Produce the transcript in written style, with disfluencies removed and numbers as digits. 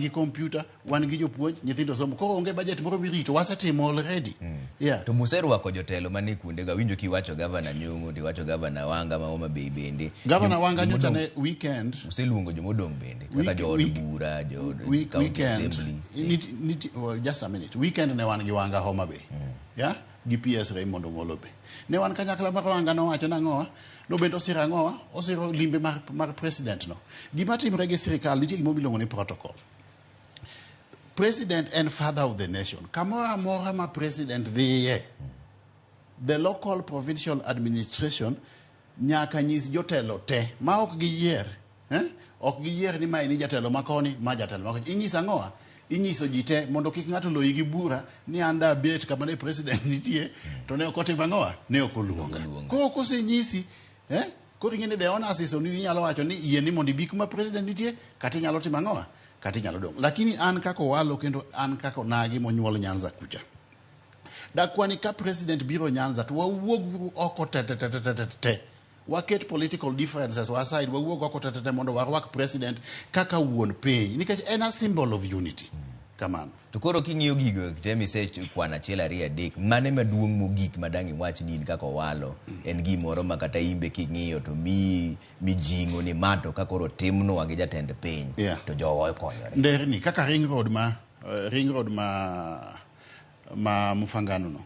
gi computer wan gi jopuonj nyithindo somo koro onge budget moro mirito wasetimo already yeah to museru wako jotelo mani kunde ga winjo kiwacho governor Nyong'o ti wacho governor Wanga ma Homa Bay bende governor Wanga nyocha ne weekend useluongo jomodong bende kaka jood bura county assembly just a minute weekend ne wan gi Wanga Homa Bay yeah gi PS Ramogi Molobe ne wan kanyakla mar Wanga no wacho nang'owa no bendo sirangoa osiro limbe mar president no gima timre gi sirikal nitie gimo milongo ni protocol. President and father of the nation. Kamora mora ma president dhiye. The local provincial administration nyaka nyis jotelo te ma ok giyier. Ok giyier ni ma ni jatelo makoni ma jatelo makoni. Inyisa ngoa. Inyiso jite mondo kik ng'ato loyi gi bura ni anda bet kama ne president nitie to ne okote bangoa ne okoluonga. Ko kosenyisi ko ringene the honors is oni nyalo wacho ni yie ni mondo bi kuma president nitie kata nyalo timo ngoa kati nyalo dong. Lakini an kako Owalo kendo an kako nagi monyuol Nyanza kucha. Dakwani ka president biro Nyanza to wawuog oko te. Waket political differences aside wawuog oko te mondo warwak president kaka wuon piny. Nikech en a symbol of unity. Kamano. To koro king'iyo gigo temi se kwana achiel ariyo adek mane maduong' mogik madang' iwach ni kaka Owalo en gimoro ma kata imbe king'iyo to mi jingo ni mato ka koro timno wagi jatend piny to jowo konyore nderni kaka ring road ma Mufangano no